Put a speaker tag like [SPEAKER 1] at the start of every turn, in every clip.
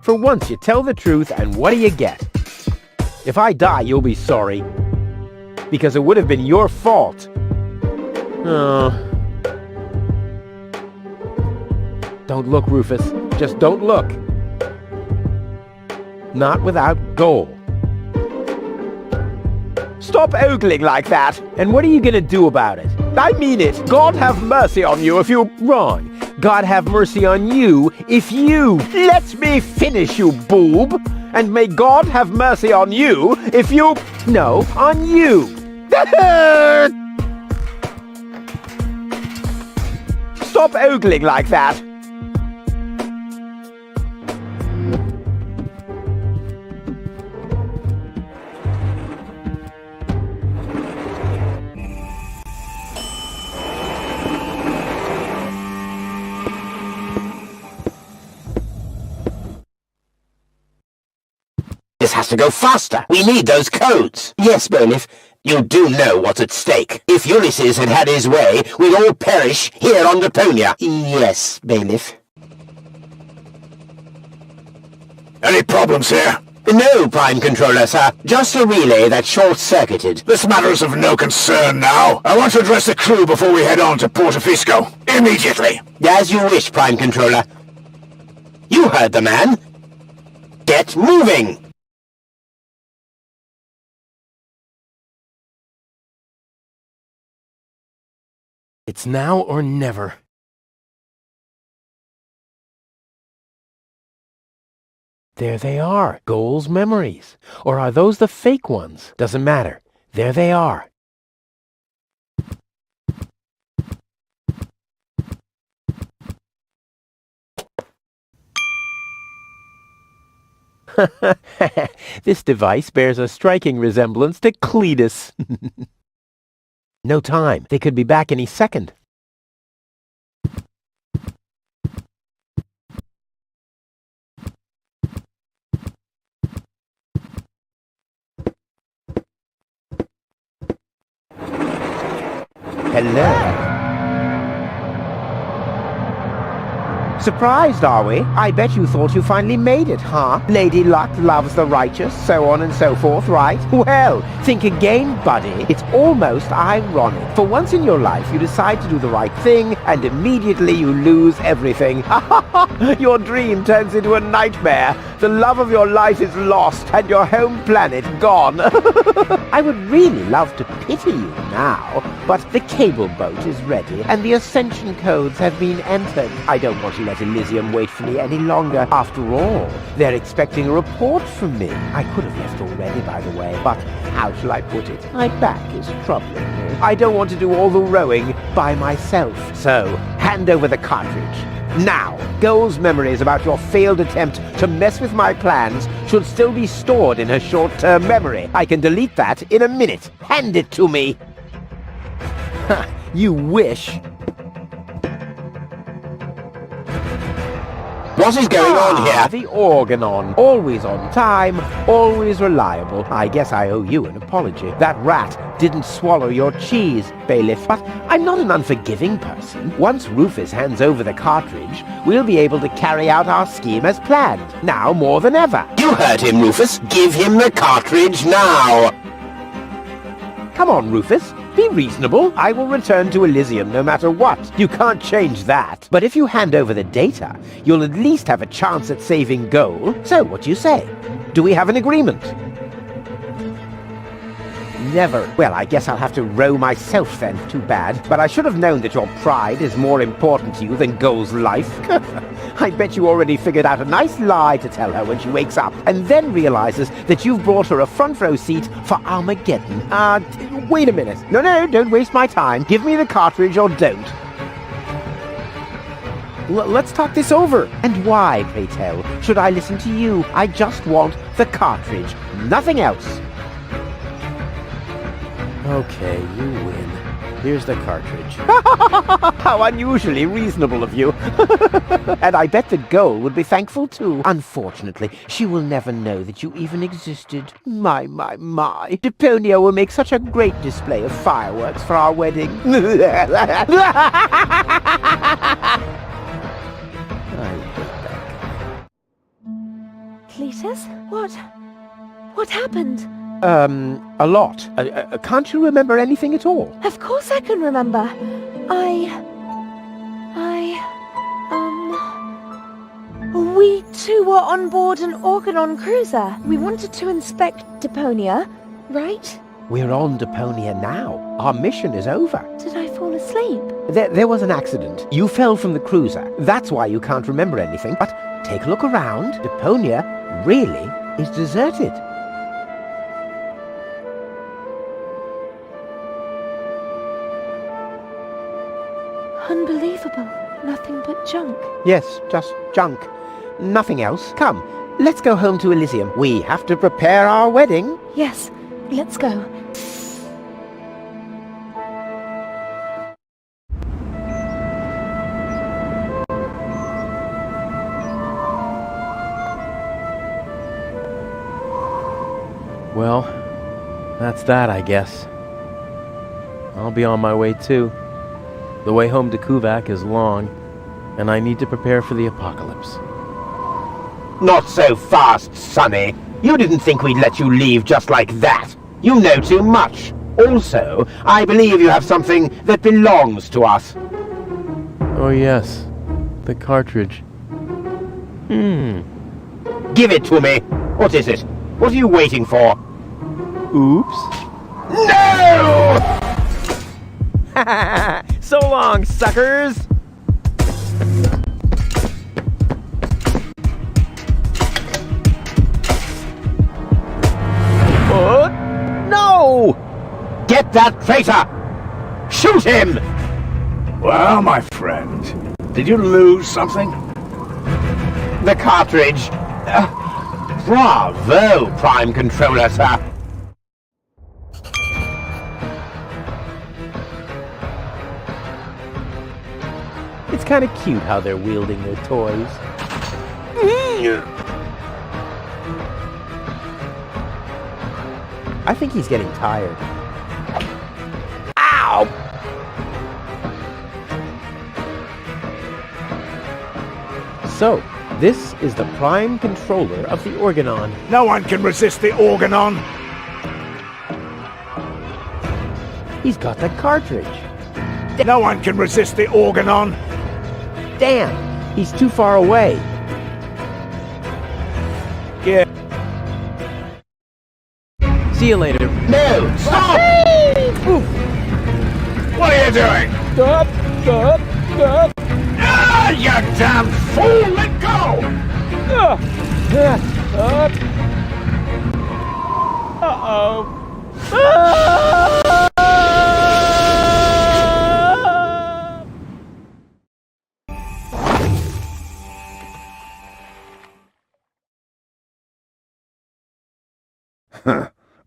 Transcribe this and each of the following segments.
[SPEAKER 1] For once you tell the truth, and what do you get? If I die, you'll be sorry. Because it would have been your fault. Oh. Don't look, Rufus. Just don't look. Not without Goal. Stop ogling like that! And what are you gonna do about it? I mean it! God have mercy on you if you're wrong. God have mercy on you if you... Let me finish, you boob! And may God have mercy on you if you... No, on you! Stop ogling like that!
[SPEAKER 2] This has to go faster. We need those codes. Yes, bailiff, you do know what's at stake. If Ulysses had had his way, we'd all perish here on Deponia. Yes, bailiff.
[SPEAKER 3] Any problems here?
[SPEAKER 2] No, Prime Controller, sir. Just a relay that short-circuited.
[SPEAKER 3] This matter is of no concern now. I want to address the crew before we head on to Portofisco. Immediately.
[SPEAKER 2] As you wish, Prime Controller. You heard the man. Get moving!
[SPEAKER 1] It's now or never. There they are, Goal's memories. Or are those the fake ones? Doesn't matter. There they are. This device bears a striking resemblance to Cletus. No time. They could be back any second. Hello. Surprised, are we? I bet you thought you finally made it, huh? Lady Luck loves the righteous, so on and so forth, right? Well, think again, buddy. It's almost ironic. For once in your life, you decide to do the right thing, and immediately you lose everything. Your dream turns into a nightmare. The love of your life is lost, and your home planet gone. I would really love to pity you now, but the cable boat is ready, and the ascension codes have been entered. I don't want to let Elysium wait for me any longer. After all, they're expecting a report from me. I could have left already, by the way, but how shall I put it? My back is troubling me. I don't want to do all the rowing by myself. So, hand over the cartridge. Now, Goal's memories about your failed attempt to mess with my plans should still be stored in her short-term memory. I can delete that in a minute. Hand it to me. You wish.
[SPEAKER 2] What is going on here?
[SPEAKER 1] The organon. Always on time, always reliable. I guess I owe you an apology. That rat didn't swallow your cheese, bailiff. But I'm not an unforgiving person. Once Rufus hands over the cartridge, we'll be able to carry out our scheme as planned. Now more than ever.
[SPEAKER 2] You heard him, Rufus. Give him the cartridge now.
[SPEAKER 1] Come on, Rufus. Be reasonable. I will return to Elysium no matter what. You can't change that. But if you hand over the data, you'll at least have a chance at saving Goal. So, what do you say? Do we have an agreement? Never. Well, I guess I'll have to row myself then. Too bad. But I should have known that your pride is more important to you than Goal's life. I bet you already figured out a nice lie to tell her when she wakes up, and then realizes that you've brought her a front row seat for Armageddon. Wait a minute. No, don't waste my time. Give me the cartridge or don't. Let's talk this over. And why, pray tell, should I listen to you? I just want the cartridge. Nothing else. Okay, you win. Here's the cartridge. How unusually reasonable of you. And I bet the Goal would be thankful too. Unfortunately, she will never know that you even existed. My. Deponia will make such a great display of fireworks for our wedding. I hate that guy.
[SPEAKER 4] liters. What happened?
[SPEAKER 1] A lot. Can't you remember anything at all?
[SPEAKER 4] Of course I can remember. We two were on board an Organon cruiser. We wanted to inspect Deponia, right?
[SPEAKER 1] We're on Deponia now. Our mission is over.
[SPEAKER 4] Did I fall asleep?
[SPEAKER 1] There was an accident. You fell from the cruiser. That's why you can't remember anything. But take a look around. Deponia really is deserted.
[SPEAKER 4] Unbelievable. Nothing but junk.
[SPEAKER 1] Yes, just junk. Nothing else. Come, let's go home to Elysium. We have to prepare our wedding.
[SPEAKER 4] Yes, let's go.
[SPEAKER 5] Well, that's that, I guess. I'll be on my way too. The way home to Kuvak is long, and I need to prepare for the apocalypse.
[SPEAKER 2] Not so fast, Sonny. You didn't think we'd let you leave just like that. You know too much. Also, I believe you have something that belongs to us.
[SPEAKER 5] Oh yes, the cartridge.
[SPEAKER 2] Give it to me. What is it? What are you waiting for?
[SPEAKER 5] Oops.
[SPEAKER 2] No!
[SPEAKER 5] So long, suckers!
[SPEAKER 1] No!
[SPEAKER 2] Get that traitor! Shoot him!
[SPEAKER 3] Well, my friend, did you lose something?
[SPEAKER 2] The cartridge. Bravo, Prime Controller, sir.
[SPEAKER 1] It's kind of cute how they're wielding their toys. I think he's getting tired. Ow! So, this is the prime controller of the Organon.
[SPEAKER 3] No one can resist the Organon.
[SPEAKER 1] He's got the cartridge.
[SPEAKER 3] No one can resist the Organon.
[SPEAKER 1] Damn, he's too far away.
[SPEAKER 3] Yeah.
[SPEAKER 5] See you later.
[SPEAKER 2] No! Stop!
[SPEAKER 3] What are you doing?
[SPEAKER 1] Stop!
[SPEAKER 3] Ah, you damn fool! Let go!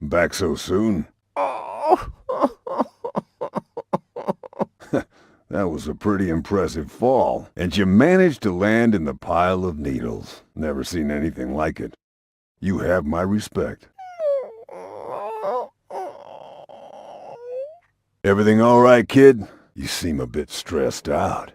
[SPEAKER 6] Back so soon? That was a pretty impressive fall. And you managed to land in the pile of needles. Never seen anything like it. You have my respect. Everything all right, kid? You seem a bit stressed out.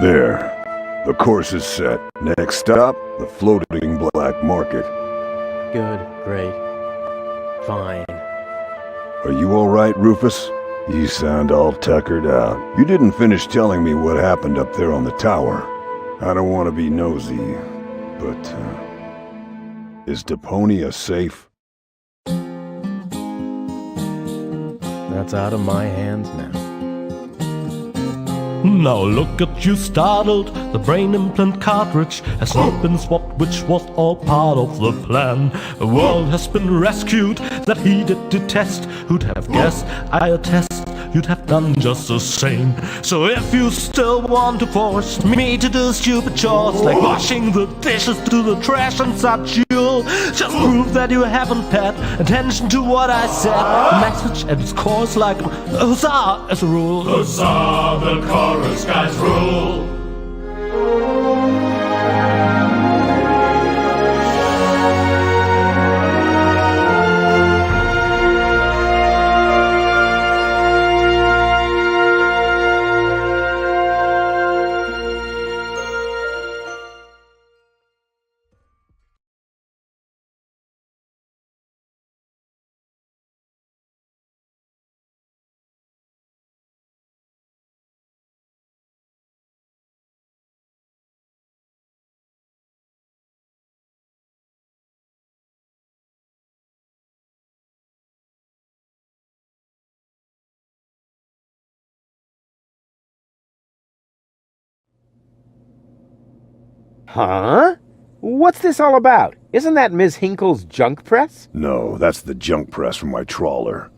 [SPEAKER 6] There. The course is set. Next stop, the floating black market.
[SPEAKER 5] Good, great, fine.
[SPEAKER 6] Are you all right, Rufus? You sound all tuckered out. You didn't finish telling me what happened up there on the tower. I don't want to be nosy, but, is Deponia safe?
[SPEAKER 5] That's out of my hands now.
[SPEAKER 7] Now look at you startled, the brain implant cartridge has not been swapped, which was all part of the plan. A world has been rescued that he did detest. Who'd have guessed, I attest, you'd have done just the same. So if you still want to force me to do stupid chores like washing the dishes, to the trash and such, you'll rule. Just prove that you haven't paid attention to what I said. The message and its course like huzzah as a rule.
[SPEAKER 8] Huzzah, the chorus guys rule.
[SPEAKER 1] Huh? What's this all about? Isn't that Ms. Hinkle's junk press?
[SPEAKER 6] No, that's the junk press from my trawler.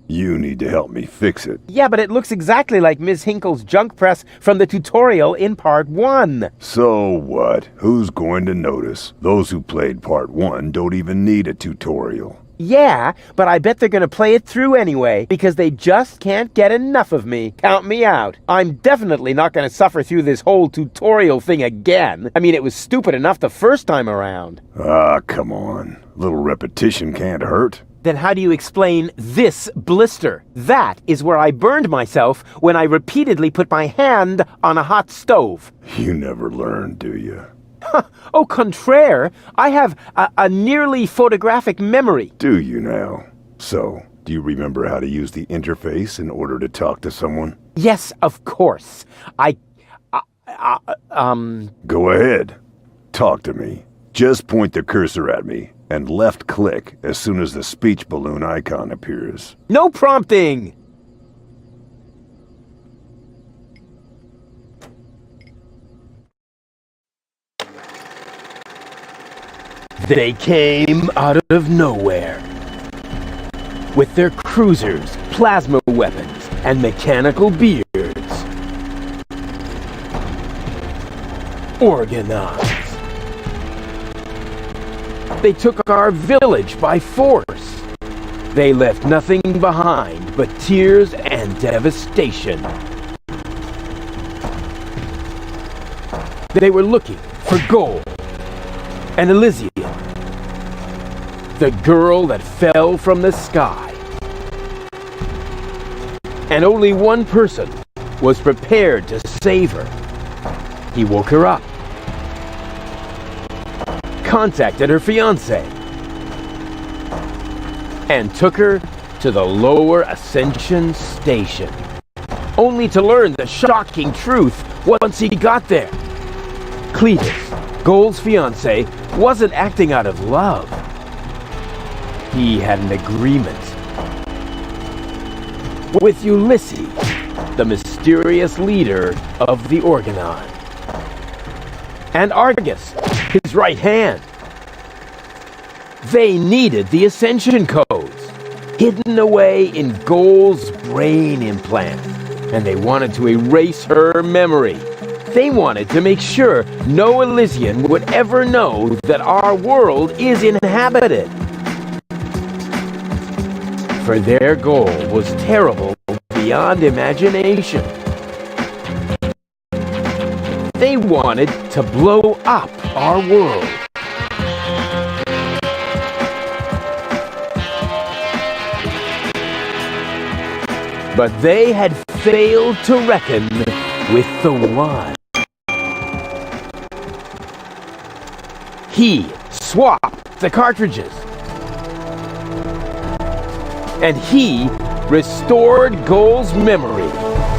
[SPEAKER 6] You need to help me fix it.
[SPEAKER 1] Yeah, but it looks exactly like Ms. Hinkle's junk press from the tutorial in Part 1.
[SPEAKER 6] So what? Who's going to notice? Those who played Part 1 don't even need a tutorial.
[SPEAKER 1] Yeah, but I bet they're gonna play it through anyway, because they just can't get enough of me. Count me out. I'm definitely not gonna suffer through this whole tutorial thing again. I mean, it was stupid enough the first time around.
[SPEAKER 6] Ah, come on. A little repetition can't hurt.
[SPEAKER 1] Then how do you explain this blister? That is where I burned myself when I repeatedly put my hand on a hot stove.
[SPEAKER 6] You never learn, do you?
[SPEAKER 1] Au contraire, I have a nearly photographic memory.
[SPEAKER 6] Do you now? So, do you remember how to use the interface in order to talk to someone?
[SPEAKER 1] Yes, of course.
[SPEAKER 6] Go ahead. Talk to me. Just point the cursor at me and left click as soon as the speech balloon icon appears.
[SPEAKER 1] No prompting! They came out of nowhere. With their cruisers, plasma weapons, and mechanical beards. Organized. They took our village by force. They left nothing behind but tears and devastation. They were looking for gold. And Elysium, the girl that fell from the sky. And only one person was prepared to save her. He woke her up, contacted her fiancé, and took her to the lower Ascension station, only to learn the shocking truth once he got there. Cletus, Goal's fiancé, wasn't acting out of love. He had an agreement with Ulysses, the mysterious leader of the Organon, and Argus, his right hand. They needed the Ascension codes, hidden away in Goal's brain implant, and they wanted to erase her memory. They wanted to make sure no Elysian would ever know that our world is inhabited. For their goal was terrible beyond imagination. They wanted to blow up our world. But they had failed to reckon with the One. He swapped the cartridges. And he restored Goal's memory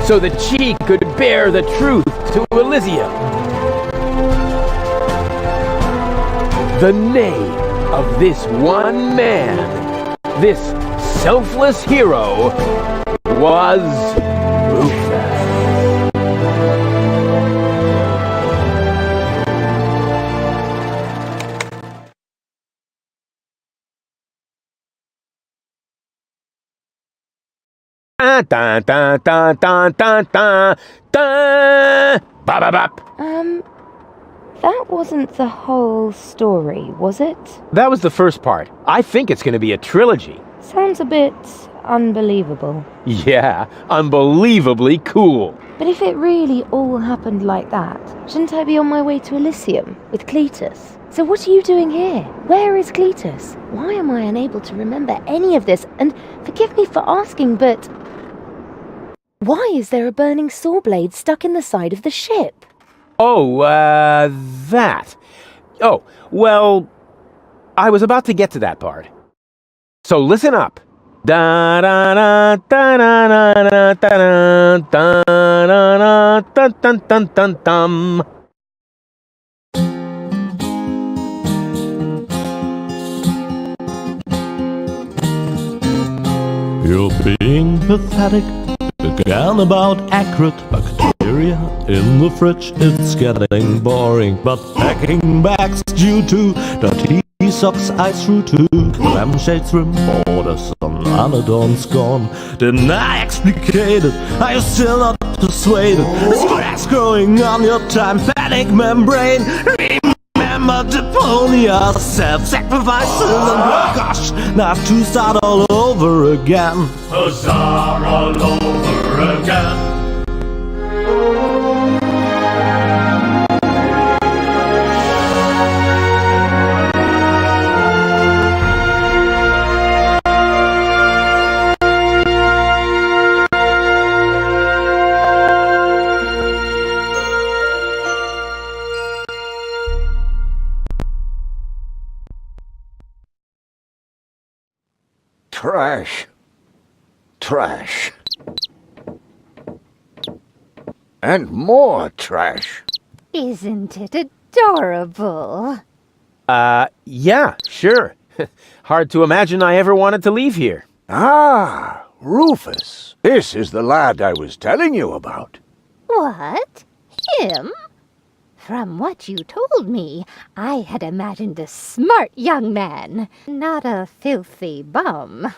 [SPEAKER 1] so that she could bear the truth to Elysium. The name of this one man, this selfless hero, was Rufus. Dun dun dun dun dun dun dun. Bop bop bop.
[SPEAKER 4] That wasn't the whole story, was it?
[SPEAKER 5] That was the first part. I think it's going to be a trilogy.
[SPEAKER 4] Sounds a bit unbelievable.
[SPEAKER 5] Yeah, unbelievably cool.
[SPEAKER 4] But if it really all happened like that, shouldn't I be on my way to Elysium with Cletus? So what are you doing here? Where is Cletus? Why am I unable to remember any of this? And forgive me for asking, but why is there a burning saw blade stuck in the side of the ship?
[SPEAKER 5] Oh, that. Oh, well, I was about to get to that part. So listen up. Da da da da da da da da da da da dun dun dun dun.
[SPEAKER 7] You're being pathetic, again about accurate bacteria in the fridge. It's getting boring, but packing bags due to dirty socks ice through to lampshades rim borders on Anadon's gone. Didn't I explicate it? Are you still not persuaded? There's grass growing on your tympanic membrane. Remember Deponia, self-sacrifice, and gosh, now to start all over again.
[SPEAKER 8] Huzzah all over again.
[SPEAKER 3] Trash. Trash. And more trash.
[SPEAKER 9] Isn't it adorable?
[SPEAKER 5] Yeah, sure. Hard to imagine I ever wanted to leave here.
[SPEAKER 3] Ah, Rufus. This is the lad I was telling you about.
[SPEAKER 9] What? Him? From what you told me, I had imagined a smart young man, not a filthy bum.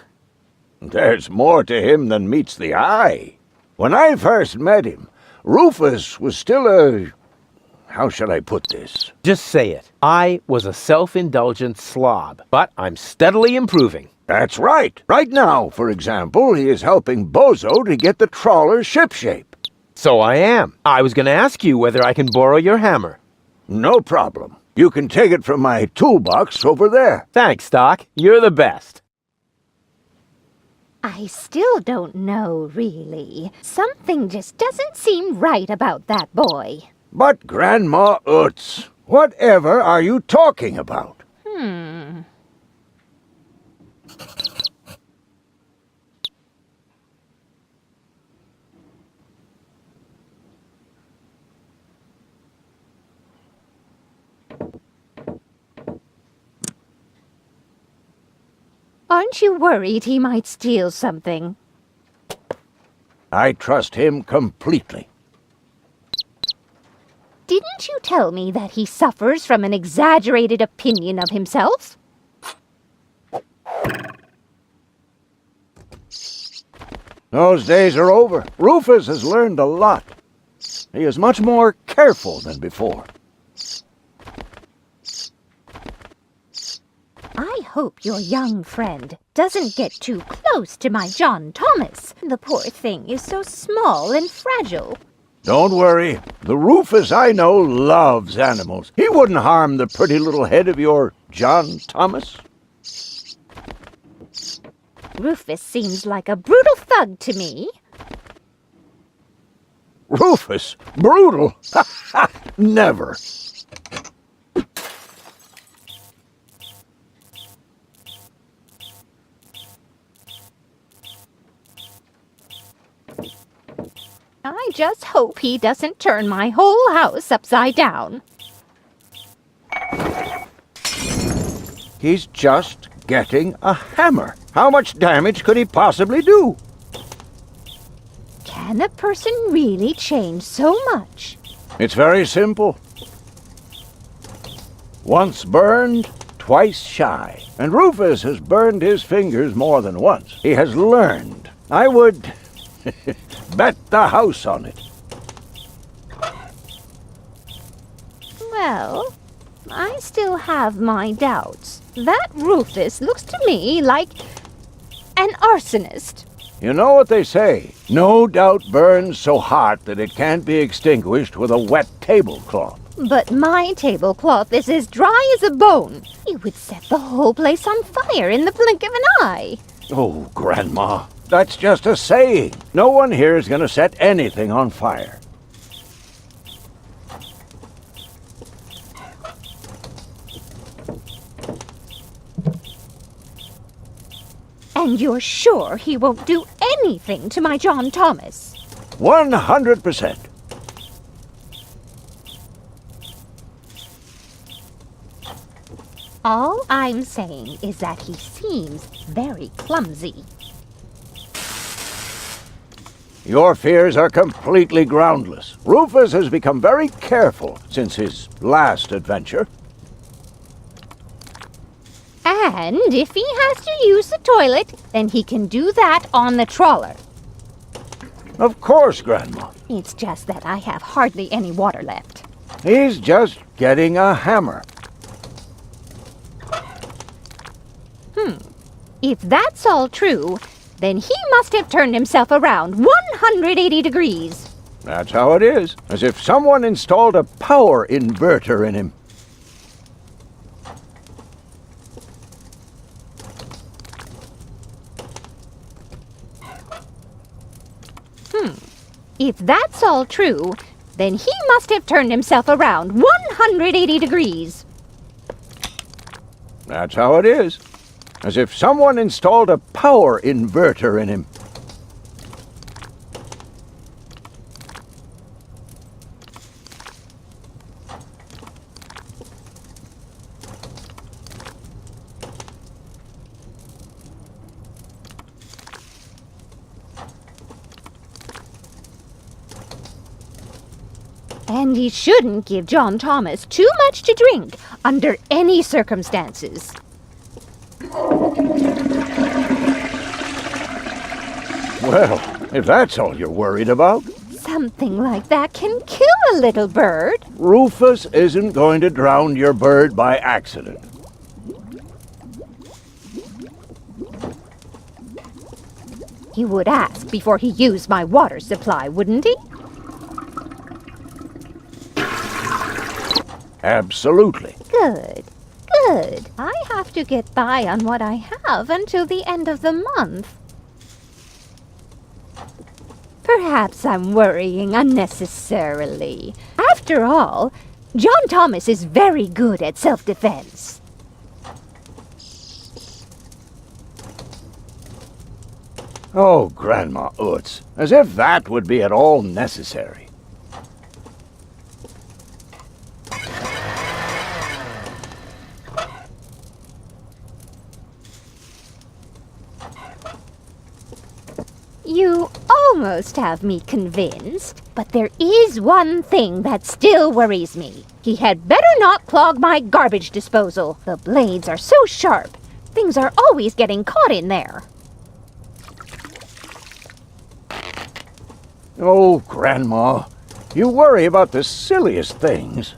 [SPEAKER 3] There's more to him than meets the eye. When I first met him, Rufus was still a... How shall I put this?
[SPEAKER 5] Just say it. I was a self-indulgent slob, but I'm steadily improving.
[SPEAKER 3] That's right. Right now, for example, he is helping Bozo to get the trawler shipshape.
[SPEAKER 5] So I am. I was going to ask you whether I can borrow your hammer.
[SPEAKER 3] No problem. You can take it from my toolbox over there.
[SPEAKER 5] Thanks, Doc. You're the best.
[SPEAKER 9] I still don't know, really. Something just doesn't seem right about that boy.
[SPEAKER 3] But Grandma Utz, whatever are you talking about?
[SPEAKER 9] Aren't you worried he might steal something?
[SPEAKER 3] I trust him completely.
[SPEAKER 9] Didn't you tell me that he suffers from an exaggerated opinion of himself?
[SPEAKER 3] Those days are over. Rufus has learned a lot. He is much more careful than before.
[SPEAKER 9] I hope your young friend doesn't get too close to my John Thomas. The poor thing is so small and fragile.
[SPEAKER 3] Don't worry. The Rufus I know loves animals. He wouldn't harm the pretty little head of your John Thomas.
[SPEAKER 9] Rufus seems like a brutal thug to me.
[SPEAKER 3] Rufus? Brutal? Never.
[SPEAKER 9] I just hope he doesn't turn my whole house upside down.
[SPEAKER 3] He's just getting a hammer. How much damage could he possibly do?
[SPEAKER 9] Can a person really change so much?
[SPEAKER 3] It's very simple. Once burned, twice shy. And Rufus has burned his fingers more than once. He has learned. I would bet the house on it.
[SPEAKER 9] Well, I still have my doubts. That Rufus looks to me like an arsonist.
[SPEAKER 3] You know what they say, no doubt burns so hot that it can't be extinguished with a wet tablecloth.
[SPEAKER 9] But my tablecloth is as dry as a bone. You would set the whole place on fire in the blink of an eye.
[SPEAKER 3] Oh, Grandma, that's just a saying. No one here is going to set anything on fire.
[SPEAKER 9] And you're sure he won't do anything to my John Thomas?
[SPEAKER 3] 100%.
[SPEAKER 9] All I'm saying is that he seems very clumsy.
[SPEAKER 3] Your fears are completely groundless. Rufus has become very careful since his last adventure.
[SPEAKER 9] And if he has to use the toilet, then he can do that on the trawler.
[SPEAKER 3] Of course, Grandma.
[SPEAKER 9] It's just that I have hardly any water left.
[SPEAKER 3] He's just getting a hammer.
[SPEAKER 9] If that's all true, then he must have turned himself around 180 degrees.
[SPEAKER 3] That's how it is. As if someone installed a power inverter in him.
[SPEAKER 9] If that's all true, then he must have turned himself around 180 degrees.
[SPEAKER 3] That's how it is. As if someone installed a power inverter in him.
[SPEAKER 9] And he shouldn't give John Thomas too much to drink under any circumstances.
[SPEAKER 3] Well, if that's all you're worried about.
[SPEAKER 9] Something like that can kill a little bird.
[SPEAKER 3] Rufus isn't going to drown your bird by accident.
[SPEAKER 9] He would ask before he used my water supply, wouldn't he?
[SPEAKER 3] Absolutely.
[SPEAKER 9] Good. Good. I have to get by on what I have until the end of the month. Perhaps I'm worrying unnecessarily. After all, John Thomas is very good at self-defense.
[SPEAKER 3] Oh, Grandma Utz, as if that would be at all necessary.
[SPEAKER 9] You almost have me convinced, but there is one thing that still worries me. He had better not clog my garbage disposal. The blades are so sharp. Things are always getting caught in there.
[SPEAKER 3] Oh, Grandma, you worry about the silliest things.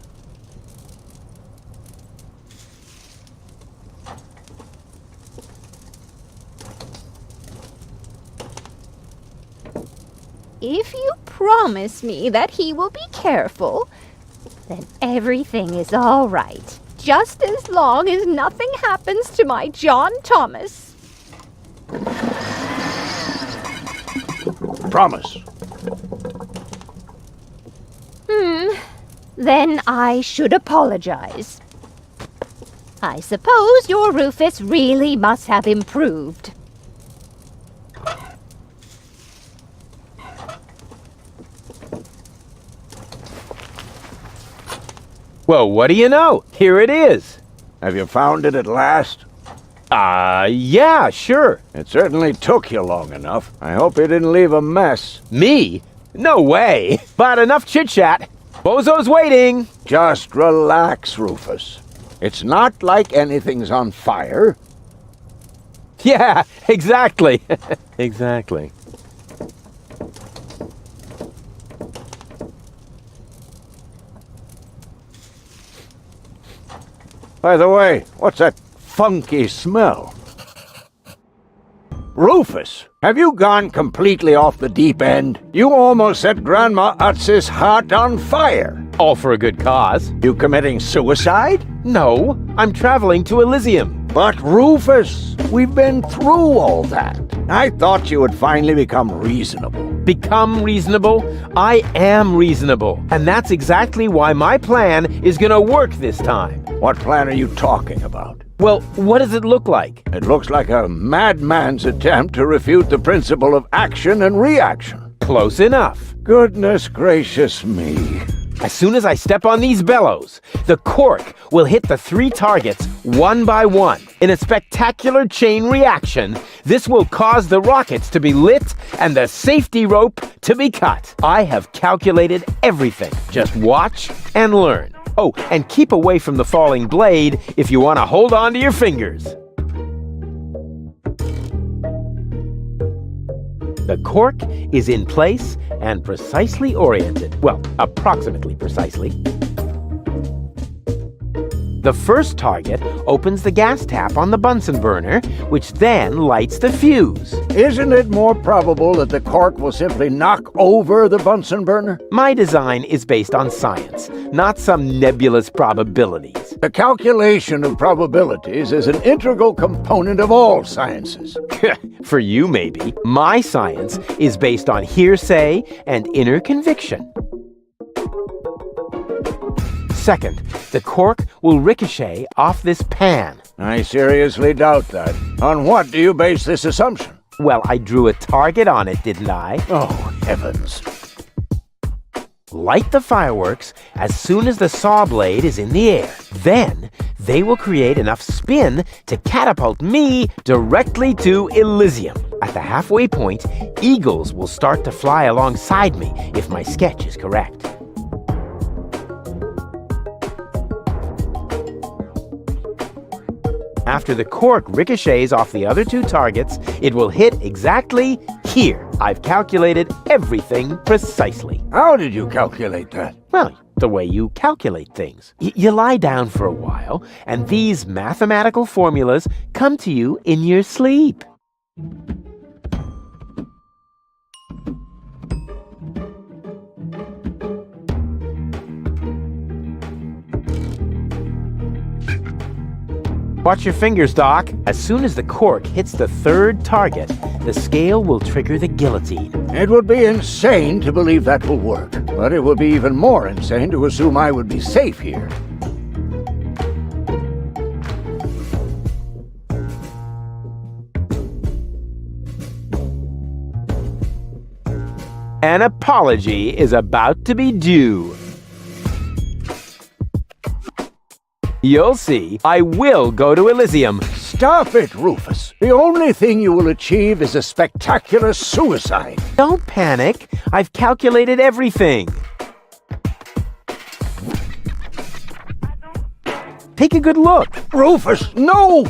[SPEAKER 9] If you promise me that he will be careful, then everything is all right. Just as long as nothing happens to my John Thomas.
[SPEAKER 3] Promise.
[SPEAKER 9] Then I should apologize. I suppose your Rufus really must have improved.
[SPEAKER 5] Well, what do you know? Here it is.
[SPEAKER 3] Have you found it at last?
[SPEAKER 5] Yeah, sure.
[SPEAKER 3] It certainly took you long enough. I hope you didn't leave a mess.
[SPEAKER 5] Me? No way. But enough chit-chat. Bozo's waiting.
[SPEAKER 3] Just relax, Rufus. It's not like anything's on fire.
[SPEAKER 5] Yeah, exactly. Exactly.
[SPEAKER 3] By the way, what's that funky smell? Rufus, have you gone completely off the deep end? You almost set Grandma Utz's heart on fire.
[SPEAKER 5] All for a good cause.
[SPEAKER 3] You committing suicide?
[SPEAKER 5] No, I'm traveling to Elysium.
[SPEAKER 3] But Rufus, we've been through all that. I thought you would finally become reasonable.
[SPEAKER 5] Become reasonable? I am reasonable. And that's exactly why my plan is gonna work this time.
[SPEAKER 3] What plan are you talking about?
[SPEAKER 5] Well, what does it look like?
[SPEAKER 3] It looks like a madman's attempt to refute the principle of action and reaction.
[SPEAKER 5] Close enough.
[SPEAKER 3] Goodness gracious me.
[SPEAKER 5] As soon as I step on these bellows, the cork will hit the 3 targets one by one. In a spectacular chain reaction, this will cause the rockets to be lit and the safety rope to be cut. I have calculated everything. Just watch and learn. Oh, and keep away from the falling blade if you want to hold on to your fingers. The cork is in place and precisely oriented. Well, approximately precisely. The first target opens the gas tap on the Bunsen burner, which then lights the fuse.
[SPEAKER 3] Isn't it more probable that the cork will simply knock over the Bunsen burner?
[SPEAKER 5] My design is based on science, not some nebulous probabilities.
[SPEAKER 3] The calculation of probabilities is an integral component of all sciences.
[SPEAKER 5] For you, maybe. My science is based on hearsay and inner conviction. Second, the cork will ricochet off this pan.
[SPEAKER 3] I seriously doubt that. On what do you base this assumption?
[SPEAKER 5] Well, I drew a target on it, didn't I?
[SPEAKER 3] Oh, heavens.
[SPEAKER 5] Light the fireworks as soon as the saw blade is in the air. Then, they will create enough spin to catapult me directly to Elysium. At the halfway point, eagles will start to fly alongside me if my sketch is correct. After the cork ricochets off the other 2 targets, it will hit exactly here. I've calculated everything precisely.
[SPEAKER 3] How did you calculate that?
[SPEAKER 5] Well, the way you calculate things. You lie down for a while, and these mathematical formulas come to you in your sleep. Watch your fingers, Doc. As soon as the cork hits the 3rd target, the scale will trigger the guillotine.
[SPEAKER 3] It would be insane to believe that will work, but it would be even more insane to assume I would be safe here.
[SPEAKER 5] An apology is about to be due. You'll see, I will go to Elysium.
[SPEAKER 3] Stop it, Rufus. The only thing you will achieve is a spectacular suicide.
[SPEAKER 5] Don't panic. I've calculated everything. Take a good look.
[SPEAKER 3] Rufus, no!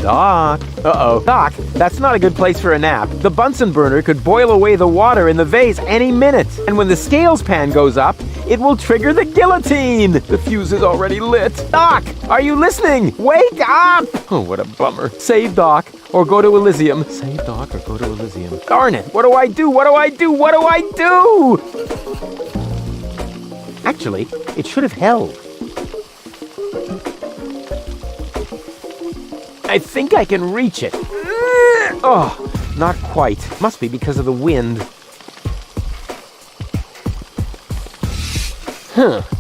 [SPEAKER 5] Doc. Uh-oh. Doc, that's not a good place for a nap. The Bunsen burner could boil away the water in the vase any minute. And when the scales pan goes up, it will trigger the guillotine. The fuse is already lit. Doc, are you listening? Wake up! Oh, what a bummer. Save Doc or go to Elysium. Save Doc or go to Elysium. Darn it. What do I do? What do I do? What do I do? Actually, it should have held. I think I can reach it. Oh, not quite. Must be because of the wind.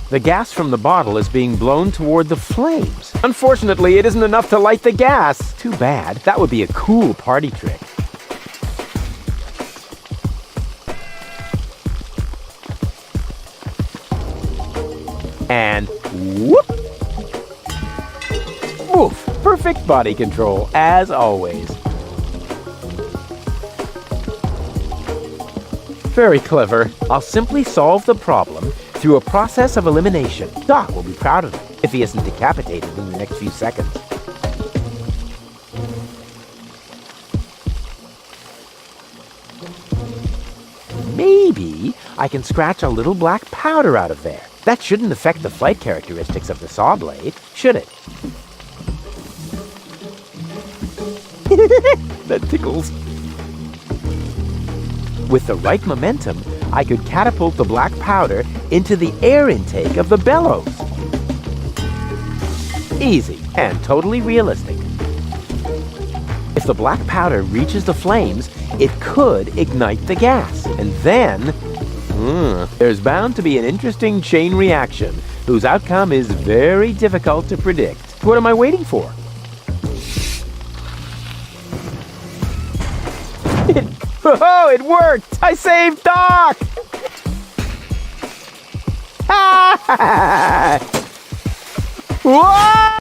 [SPEAKER 5] The gas from the bottle is being blown toward the flames. Unfortunately, it isn't enough to light the gas. Too bad. That would be a cool party trick. And whoop! Woof! Perfect body control, as always. Very clever. I'll simply solve the problem through a process of elimination. Doc will be proud of it if he isn't decapitated in the next few seconds. maybe I can scratch a little black powder out of there. That shouldn't affect the flight characteristics of the saw blade, should it? That tickles. With the right momentum, I could catapult the black powder into the air intake of the bellows. Easy and totally realistic. If the black powder reaches the flames, it could ignite the gas. And then, there's bound to be an interesting chain reaction whose outcome is very difficult to predict. What am I waiting for? Oh, it worked! I saved Doc! Whoa!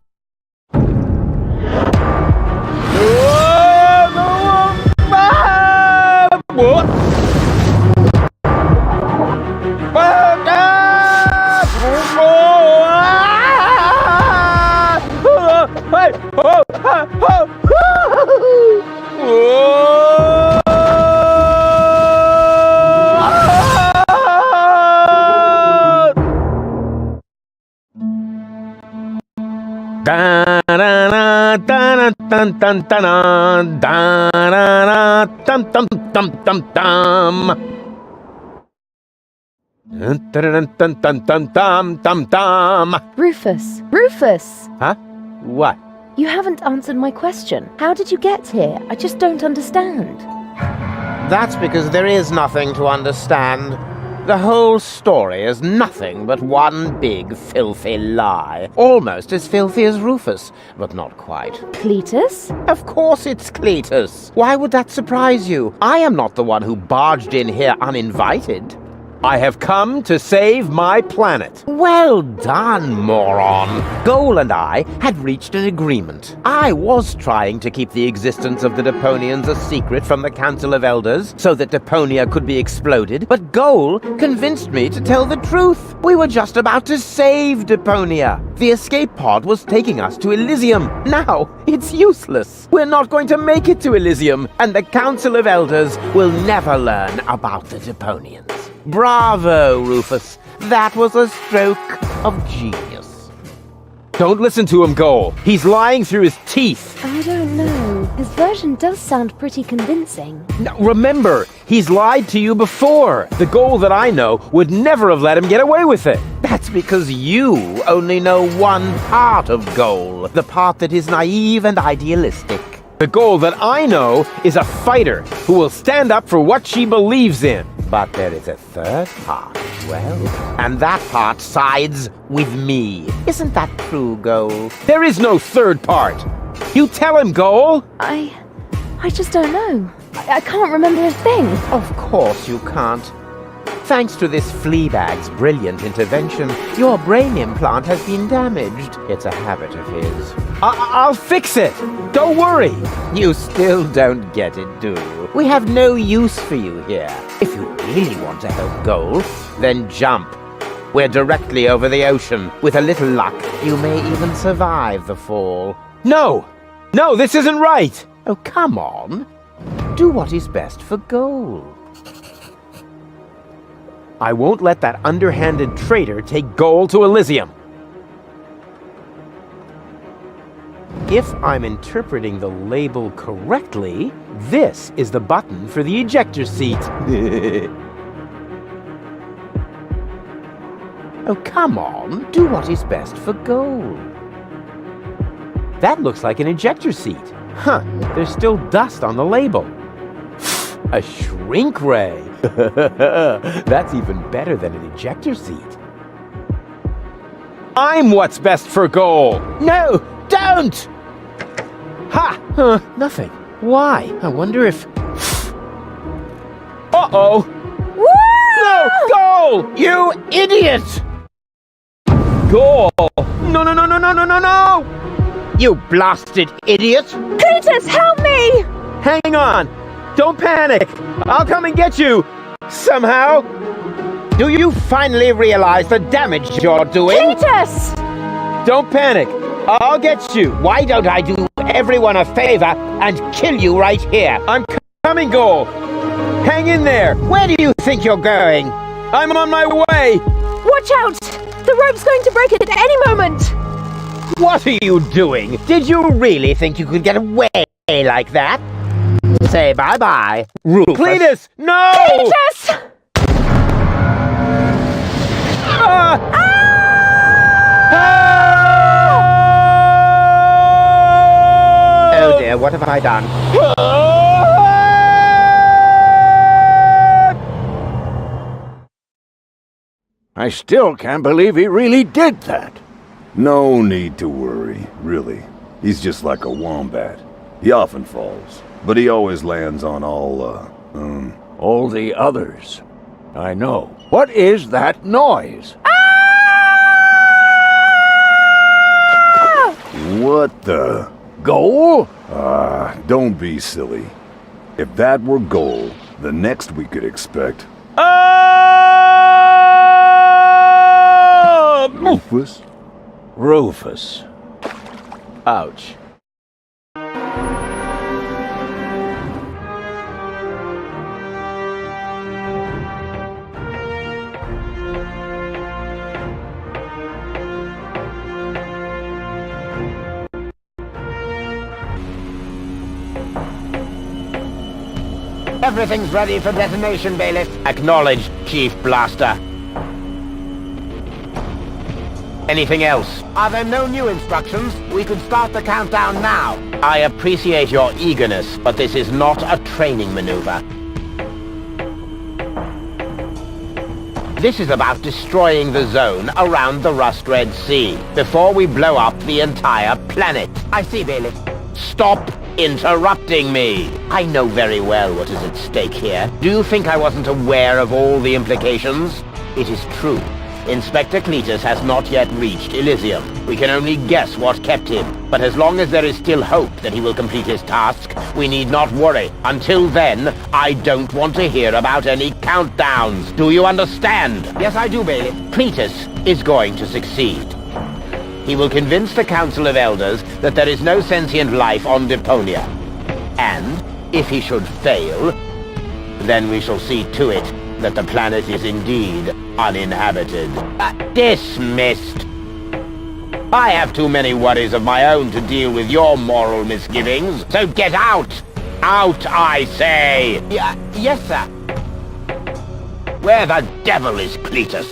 [SPEAKER 4] Rufus! Rufus!
[SPEAKER 5] Huh? What?
[SPEAKER 4] You haven't answered my question. How did you get here? I just don't understand.
[SPEAKER 1] That's because there is nothing to understand. The whole story is nothing but one big filthy lie. Almost as filthy as Rufus, but not quite.
[SPEAKER 4] Cletus?
[SPEAKER 1] Of course it's Cletus. Why would that surprise you? I am not the one who barged in here uninvited.
[SPEAKER 5] I have come to save my planet.
[SPEAKER 1] Well done, moron. Goal and I had reached an agreement. I was trying to keep the existence of the Deponians a secret from the Council of Elders so that Deponia could be exploded, but Goal convinced me to tell the truth. We were just about to save Deponia. The escape pod was taking us to Elysium. Now, it's useless. We're not going to make it to Elysium, and the Council of Elders will never learn about the Deponians. Bravo, Rufus. That was a stroke of genius.
[SPEAKER 5] Don't listen to him, Goal. He's lying through his teeth.
[SPEAKER 4] I don't know. His version does sound pretty convincing.
[SPEAKER 5] Now, remember, he's lied to you before. The Goal that I know would never have let him get away with it.
[SPEAKER 1] That's because you only know one part of Goal, the part that is naive and idealistic.
[SPEAKER 5] The Goal that I know is a fighter who will stand up for what she believes in.
[SPEAKER 1] But there is a third part as well, and that part sides with me. Isn't that true, Goal?
[SPEAKER 5] There is no third part. You tell him, Goal.
[SPEAKER 4] I just don't know. I can't remember a thing.
[SPEAKER 1] Of course you can't. Thanks to this Fleabag's brilliant intervention, your brain implant has been damaged. It's a habit of his.
[SPEAKER 5] I'll fix it. Don't worry.
[SPEAKER 1] You still don't get it, do you? We have no use for you here. If you really want to help Goal, then jump. We're directly over the ocean. With a little luck, you may even survive the fall.
[SPEAKER 5] No, this isn't right.
[SPEAKER 1] Oh, come on. Do what is best for Goal.
[SPEAKER 5] I won't let that underhanded traitor take Goal to Elysium. If I'm interpreting the label correctly, this is the button for the ejector seat.
[SPEAKER 1] Oh, come on. Do what is best for Goal.
[SPEAKER 5] That looks like an ejector seat. Huh, there's still dust on the label. A shrink ray. That's even better than an ejector seat. I'm what's best for Goal.
[SPEAKER 1] No, don't!
[SPEAKER 5] Ha! Nothing. Why? I wonder if... Uh-oh! No! Goal!
[SPEAKER 1] You idiot!
[SPEAKER 5] Goal! No!
[SPEAKER 1] You blasted idiot!
[SPEAKER 9] Cletus, help me!
[SPEAKER 5] Hang on! Don't panic! I'll come and get you! Somehow!
[SPEAKER 1] Do you finally realize the damage you're doing?
[SPEAKER 9] Cletus!
[SPEAKER 5] Don't panic! I'll get you!
[SPEAKER 1] Why don't I do everyone a favor and kill you right here?
[SPEAKER 5] I'm coming, Goal!
[SPEAKER 1] Hang in there! Where do you think you're going? I'm on my way!
[SPEAKER 9] Watch out! The rope's going to break at any moment!
[SPEAKER 1] What are you doing? Did you really think you could get away like that? Say bye-bye, Rufus. Cletus! No!
[SPEAKER 9] Cletus!
[SPEAKER 1] Oh dear, what have I done?
[SPEAKER 3] I still can't believe he really did that.
[SPEAKER 6] No need to worry, really. He's just like a wombat. He often falls, but he always lands on
[SPEAKER 3] All the others. I know. What is that noise?
[SPEAKER 6] What the?
[SPEAKER 3] Goal?
[SPEAKER 6] Don't be silly. If that were Goal, the next we could expect... Rufus?
[SPEAKER 3] Rufus.
[SPEAKER 1] Ouch.
[SPEAKER 2] Everything's ready for detonation, Bailiff. Acknowledged, Chief Blaster. Anything else? Are there no new instructions? We could start the countdown now. I appreciate your eagerness, but this is not a training maneuver. This is about destroying the zone around the Rust-Red Sea before we blow up the entire planet. I see, Bailiff. Stop interrupting me. I know very well what is at stake here. Do you think I wasn't aware of all the implications? It is true. Inspector Cletus has not yet reached Elysium. We can only guess what kept him. But as long as there is still hope that he will complete his task, we need not worry. Until then, I don't want to hear about any countdowns. Do you understand? Yes, I do, Bailiff. Cletus is going to succeed. He will convince the Council of Elders that there is no sentient life on Deponia. And, if he should fail, then we shall see to it that the planet is indeed uninhabited. Dismissed! I have too many worries of my own to deal with your moral misgivings, so get out! Out, I say! Yes, sir. Where the devil is Cletus?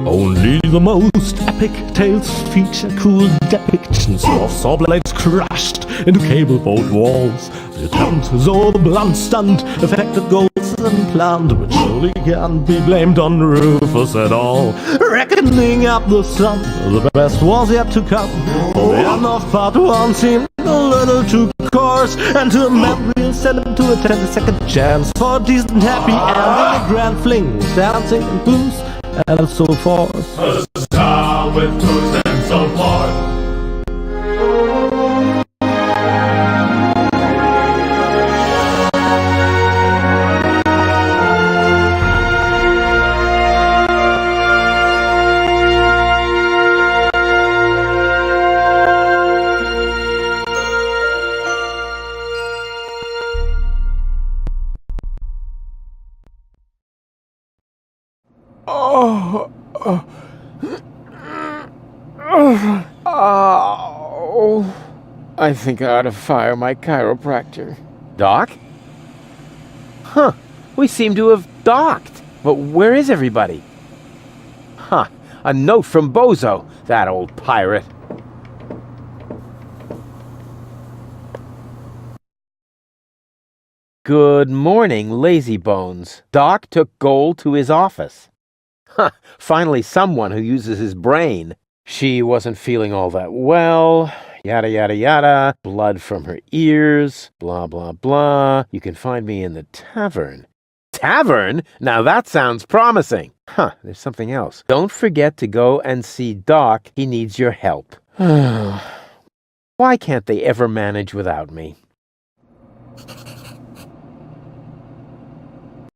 [SPEAKER 7] Only the most epic tales feature cool depictions of saw blades crashed into cable boat walls. The attempt saw the blunt stunt affected goals and planned, which surely can't be blamed on Rufus at all. Reckoning up the sum, the best was yet to come. The end of part one seemed a little too coarse, and to a man we'll send him to a 10-second chance for a decent happy ending. A grand fling with dancing and booze and so forth.
[SPEAKER 8] A star with booze and so forth.
[SPEAKER 1] I think I ought to fire my chiropractor. Doc? Huh. We seem to have docked. But where is everybody? Huh. A note from Bozo, that old pirate. Good morning, lazy bones. Doc took Goal to his office. Huh. Finally someone who uses his brain. She wasn't feeling all that well. Yada, yada, yada. Blood from her ears. Blah, blah, blah. You can find me in the tavern. Tavern? Now that sounds promising. Huh, there's something else. Don't forget to go and see Doc. He needs your help. Why can't they ever manage without me?